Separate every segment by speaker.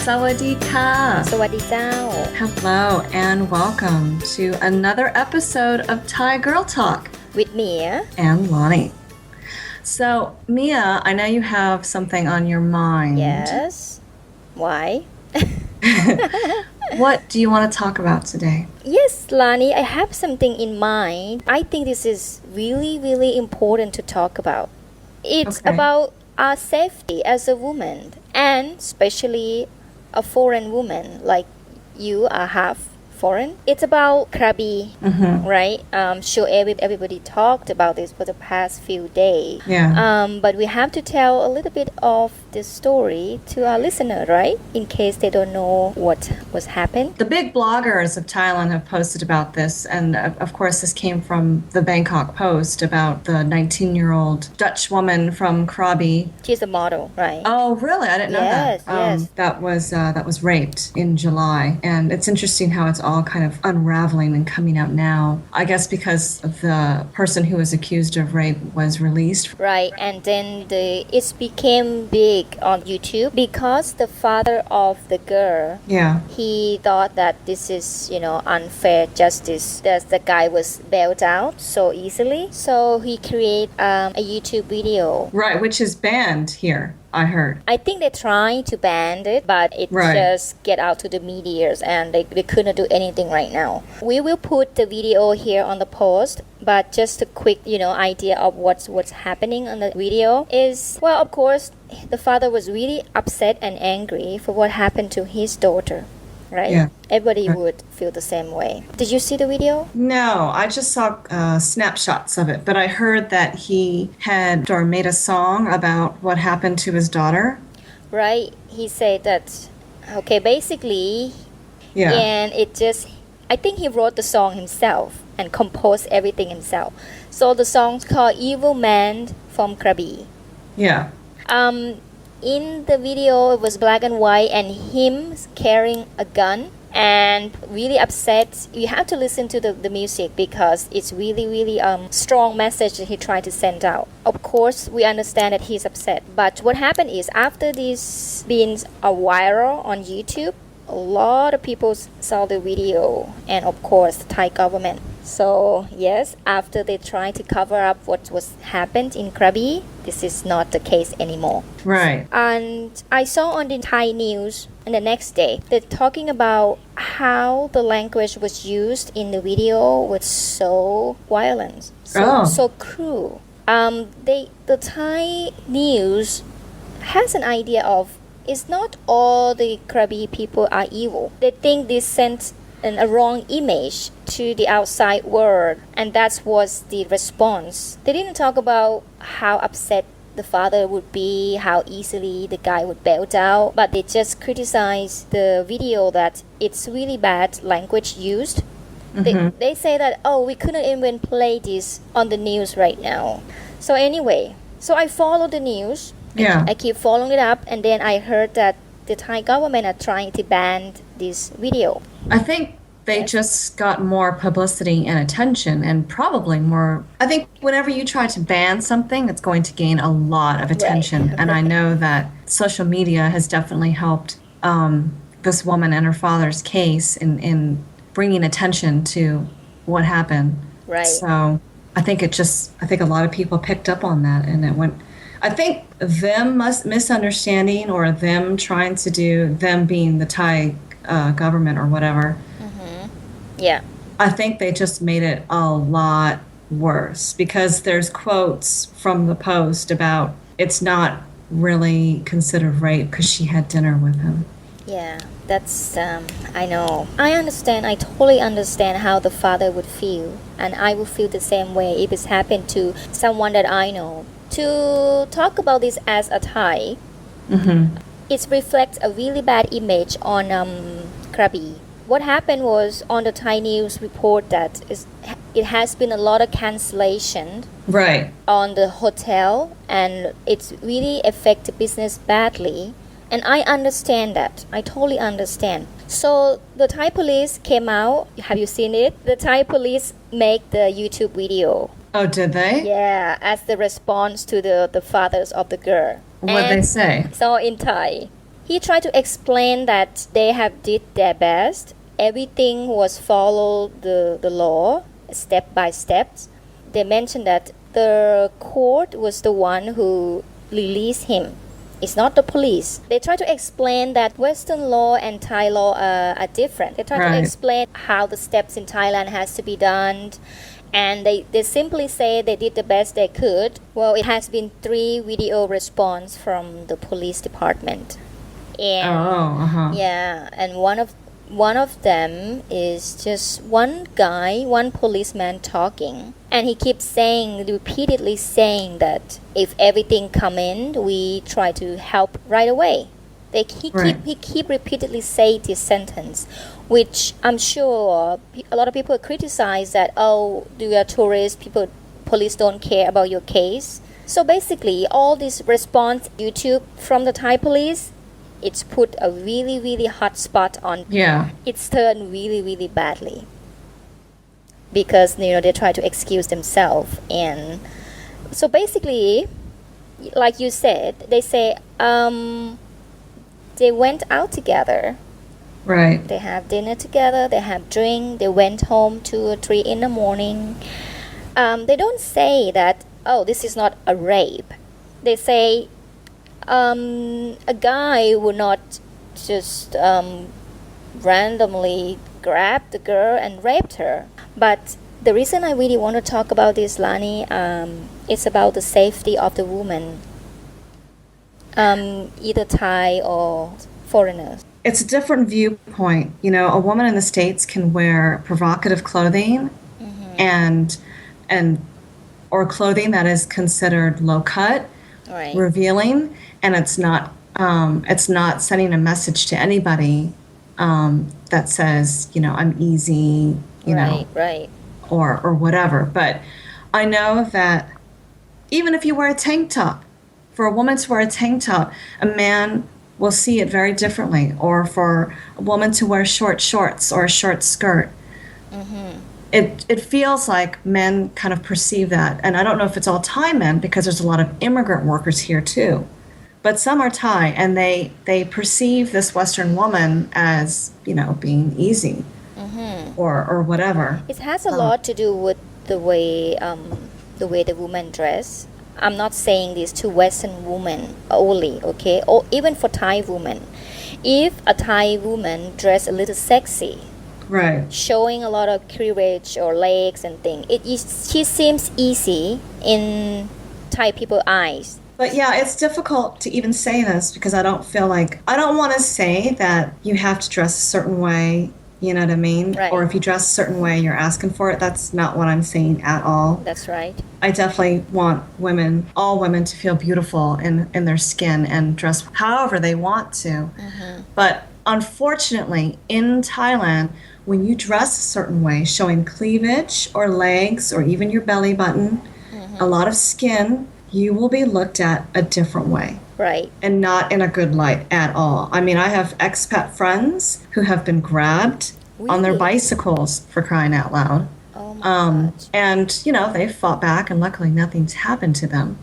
Speaker 1: Sawadee ka.
Speaker 2: สวัสดีเจ้า
Speaker 1: Hello and welcome to another episode of Thai Girl Talk
Speaker 2: with Mia
Speaker 1: and Lonnie. So, Mia, I know you have something on your mind.
Speaker 2: Yes Why
Speaker 1: What do you want to talk about today?
Speaker 2: Yes Lani I have something in mind I think this is really important to talk about It's
Speaker 1: Okay.
Speaker 2: about our safety as a woman and especially a foreign woman like you are half foreign It's about Krabi right sure everybody talked about this for the past few days
Speaker 1: Yeah.
Speaker 2: But we have to tell a little bit of the story to our listener right in case they don't know what was happened
Speaker 1: The big bloggers of Thailand have posted about this, and of course, this came from the Bangkok Post about the 19-year-old Dutch woman from Krabi.
Speaker 2: She's a model right
Speaker 1: Oh, really? I didn't know that.
Speaker 2: Yes.
Speaker 1: That was raped in July, and it's interesting how it's all kind of unraveling and coming out now. I guess because the person who was accused of rape was released.
Speaker 2: Right, and then it became big on YouTube because the father of the girl,
Speaker 1: Yeah.
Speaker 2: he thought that this is, unfair justice, that the guy was bailed out so easily. So he created a YouTube video.
Speaker 1: Right, which is banned here, I heard.
Speaker 2: I think they're trying to ban it, but it
Speaker 1: Right.
Speaker 2: just get out to the medias and they couldn't do anything right now. We will put the video here on the post, but just a quick, idea of what's happening on the video is, well, of course, the father was really upset and angry for what happened to his daughter. Right?
Speaker 1: Yeah.
Speaker 2: Everybody would feel the same way. Did you see the video?
Speaker 1: No, I just saw snapshots of it, but I heard that he had or made a song about what happened to his daughter.
Speaker 2: Right? He said that, okay, basically,
Speaker 1: Yeah.
Speaker 2: and I think he wrote the song himself and composed everything himself. So the song's called Evil Man from Krabi.
Speaker 1: Yeah.
Speaker 2: In the video, it was black and white and him carrying a gun and really upset. You have to listen to the music because it's really strong message that he tried to send out. Of course, we understand that he's upset. But what happened is after this being viral on YouTube, a lot of people saw the video and of course the Thai government. So yes, after they tried to cover up what was happened in Krabi, this is not the case anymore.
Speaker 1: Right.
Speaker 2: And I saw on the Thai news on the next day, they're talking about how the language was used in the video was so violent, so cruel. The Thai news has an idea of it's not all the Krabi people are evil. They think this sent a wrong image to the outside world, and that was the response. They didn't talk about how upset the father would be, how easily the guy would bail out, but they just criticized the video that it's really bad language used. They say that, we couldn't even play this on the news right now. So anyway, I follow the news.
Speaker 1: Yeah.
Speaker 2: I keep following it up, and then I heard that the Thai government are trying to ban this video.
Speaker 1: I think they just got more publicity and attention and probably more. I think whenever you try to ban something, it's going to gain a lot of attention.
Speaker 2: Right.
Speaker 1: And I know that social media has definitely helped this woman and her father's case in bringing attention to what happened.
Speaker 2: Right.
Speaker 1: So I think a lot of people picked up on that, and it went. I think them misunderstanding or them trying to do, them being the Thai government or whatever.
Speaker 2: Yeah.
Speaker 1: I think they just made it a lot worse because there's quotes from the Post about it's not really considered rape because she had dinner with him.
Speaker 2: Yeah, that's, I know. I totally understand how the father would feel. And I would feel the same way if it's happened to someone that I know. To talk about this as a Thai, it reflects a really bad image on Krabi. What happened was on the Thai news report that it has been a lot of cancellation
Speaker 1: Right.
Speaker 2: on the hotel and it's really affected business badly. And I understand that. I totally understand. So the Thai police came out. Have you seen it? The Thai police make the YouTube video.
Speaker 1: Oh, did they?
Speaker 2: Yeah, as the response to the fathers of the girl.
Speaker 1: What'd they say?
Speaker 2: So in Thai, He tried to explain that they have did their best. Everything was follow the law step by step. They mentioned that the court was the one who released him. It's not the police. They try to explain that Western law and Thai law are different. They try to explain how the steps in Thailand has to be done. And they simply say they did the best they could. Well, it has been 3 video response from the police department. And yeah, and one of them is just one guy, one policeman talking, and he keeps saying, repeatedly saying that if everything come in, we try to help right away. He keep repeatedly say this sentence, which I'm sure a lot of people criticize that, oh, you are tourists, police don't care about your case. So basically, all this response YouTube from the Thai police, it's put a really, really hot spot on.
Speaker 1: Yeah.
Speaker 2: It's turned really, really badly. Because, they try to excuse themselves. And so basically, like you said, they say they went out together.
Speaker 1: Right.
Speaker 2: They have dinner together, they have drink, they went home 2 or 3 in the morning. They don't say that, oh, this is not a rape. They say, a guy would not just randomly grab the girl and raped her. But the reason I really want to talk about this, Lani, it's about the safety of the woman, either Thai or foreigners.
Speaker 1: It's a different viewpoint. A woman in the States can wear provocative clothing and or clothing that is considered low cut, revealing, and it's not sending a message to anybody that says, I'm easy, or whatever. But I know that even if you wear a tank top, for a woman to wear a tank top, a man will see it very differently. Or for a woman to wear short shorts or a short skirt. It feels like men kind of perceive that. And I don't know if it's all Thai men, because there's a lot of immigrant workers here too. But some are Thai, and they perceive this Western woman as, being easy or whatever.
Speaker 2: It has a lot to do with the way the women dress. I'm not saying this to Western women only, okay? Or even for Thai women. If a Thai woman dress a little sexy, showing a lot of cleavage or legs and things, she seems easy in Thai people's eyes.
Speaker 1: But yeah, it's difficult to even say this, because I don't want to say that you have to dress a certain way, you know what I mean?
Speaker 2: Right.
Speaker 1: Or if you dress a certain way, you're asking for it. That's not what I'm saying at all.
Speaker 2: That's right.
Speaker 1: I definitely want all women to feel beautiful in their skin and dress however they want to. But unfortunately, in Thailand, when you dress a certain way, showing cleavage or legs or even your belly button, a lot of skin, you will be looked at a different way.
Speaker 2: Right.
Speaker 1: And not in a good light at all. I mean, I have expat friends who have been grabbed on their bicycles, for crying out loud.
Speaker 2: Oh my gosh.
Speaker 1: And, they fought back, and luckily nothing's happened to them.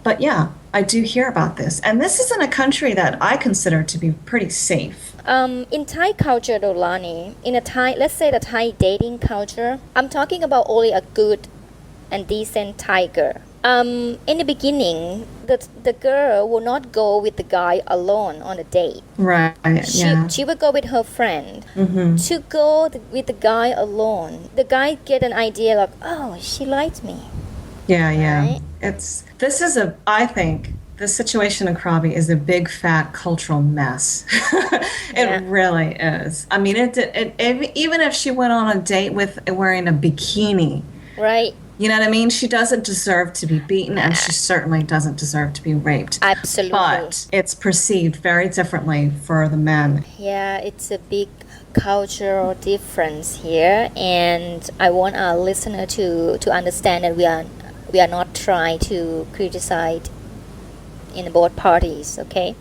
Speaker 1: But yeah, I do hear about this. And this is in a country that I consider to be pretty safe.
Speaker 2: In Thai culture, though, Lani, let's say the Thai dating culture, I'm talking about only a good and decent Thai girl. In the beginning, the girl will not go with the guy alone on a date.
Speaker 1: Right.
Speaker 2: She would go with her friend. To go with the guy alone, the guy get an idea like, oh, she likes me.
Speaker 1: Yeah. Right? I think this situation in Krabi is a big fat cultural mess. It really is. I mean, even if she went on a date with wearing a bikini,
Speaker 2: right?
Speaker 1: You know what I mean? She doesn't deserve to be beaten, and she certainly doesn't deserve to be raped.
Speaker 2: Absolutely.
Speaker 1: But it's perceived very differently for the men.
Speaker 2: Yeah, it's a big cultural difference here, and I want our listener to understand that we are not trying to criticize in both parties, okay?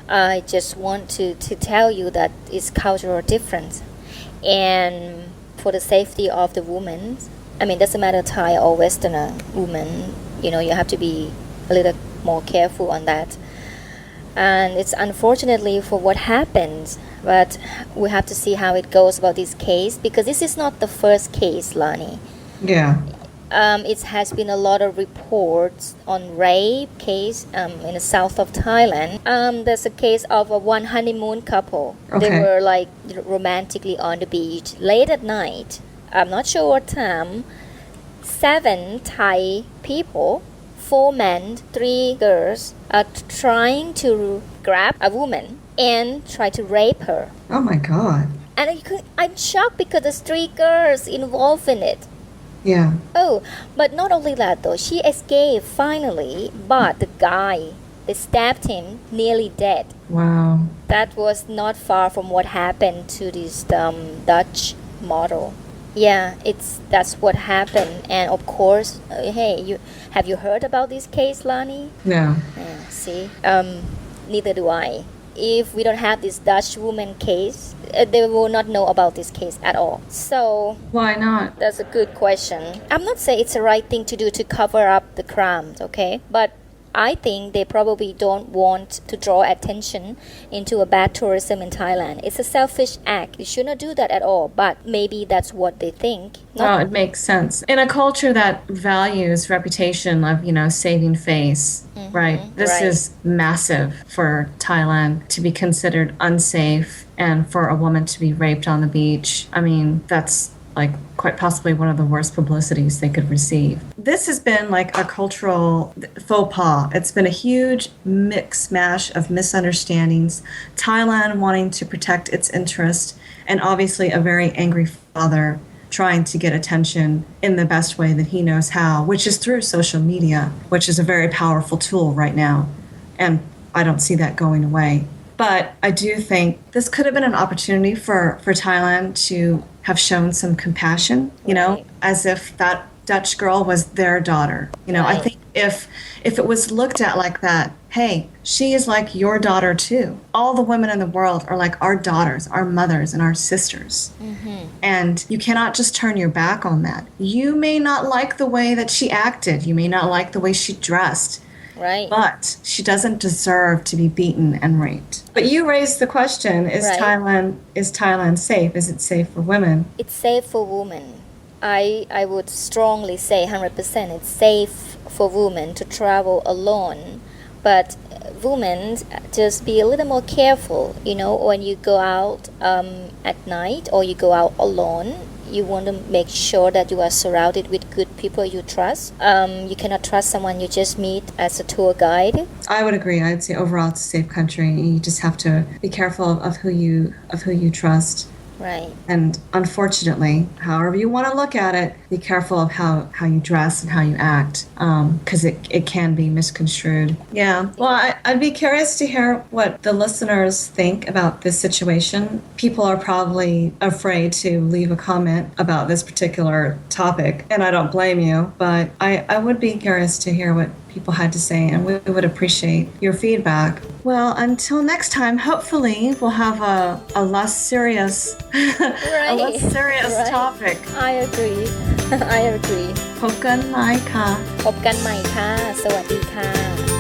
Speaker 2: I just want to tell you that it's cultural difference, and for the safety of the women, I mean, doesn't matter Thai or Westerner woman, you have to be a little more careful on that. and it's unfortunately for what happened, but we have to see how it goes about this case, because this is not the first case, Lani.
Speaker 1: Yeah.
Speaker 2: It has been a lot of reports on rape case in the south of Thailand. There's a case of a one honeymoon couple.
Speaker 1: Okay.
Speaker 2: They were like romantically on the beach late at night. I'm not sure what time. 7 Thai people, 4 men, 3 girls, are trying to grab a woman and try to rape her.
Speaker 1: Oh my God.
Speaker 2: And I'm shocked because there's 3 girls involved in it.
Speaker 1: Yeah.
Speaker 2: Oh, but not only that though, she escaped finally, but the guy, they stabbed him nearly dead.
Speaker 1: Wow.
Speaker 2: That was not far from what happened to this Dutch model. Yeah, that's what happened, and of course, hey, have you heard about this case, Lani?
Speaker 1: No.
Speaker 2: Yeah, see, neither do I. If we don't have this Dutch woman case, they will not know about this case at all. So
Speaker 1: Why not?
Speaker 2: that's a good question. I'm not saying it's the right thing to do to cover up the crimes, okay? But I think they probably don't want to draw attention into a bad tourism in Thailand. It's a selfish act. You should not do that at all. But maybe that's what they think.
Speaker 1: No, it makes sense. In a culture that values reputation of, saving face, right? This
Speaker 2: right.
Speaker 1: is massive for Thailand to be considered unsafe and for a woman to be raped on the beach. I mean, that's like quite possibly one of the worst publicities they could receive. This has been like a cultural faux pas. It's been a huge mix mash of misunderstandings, Thailand wanting to protect its interest, and obviously a very angry father trying to get attention in the best way that he knows how, which is through social media, which is a very powerful tool right now. And I don't see that going away. But I do think this could have been an opportunity for Thailand to have shown some compassion,
Speaker 2: Right.
Speaker 1: as if that Dutch girl was their daughter. I
Speaker 2: Right.
Speaker 1: think if it was looked at like that, hey, she is like your daughter too. All the women in the world are like our daughters, our mothers, and our sisters. And you cannot just turn your back on that. You may not like the way that she acted. You may not like the way she dressed.
Speaker 2: Right.
Speaker 1: But she doesn't deserve to be beaten and raped. But you raised the question, is
Speaker 2: Right.
Speaker 1: Thailand safe? Is it safe for women?
Speaker 2: It's safe for women. I would strongly say 100% it's safe for women to travel alone. But women, just be a little more careful, when you go out at night or you go out alone. You want to make sure that you are surrounded with good people you trust. You cannot trust someone you just meet as a tour guide.
Speaker 1: I would agree. I'd say overall it's a safe country. You just have to be careful of who you trust.
Speaker 2: Right.
Speaker 1: And unfortunately, however you want to look at it, be careful of how you dress and how you act, because it can be misconstrued. Yeah. Well, I'd be curious to hear what the listeners think about this situation. People are probably afraid to leave a comment about this particular topic, and I don't blame you, but I would be curious to hear what people had to say, and we would appreciate your feedback. Well, until next time, hopefully we'll have a less serious, a less serious
Speaker 2: Right.
Speaker 1: topic.
Speaker 2: I agree. I agree
Speaker 1: พบกันใหม่ค่ะ
Speaker 2: พบกันใหม่ค่ะ สวัสดีค่ะ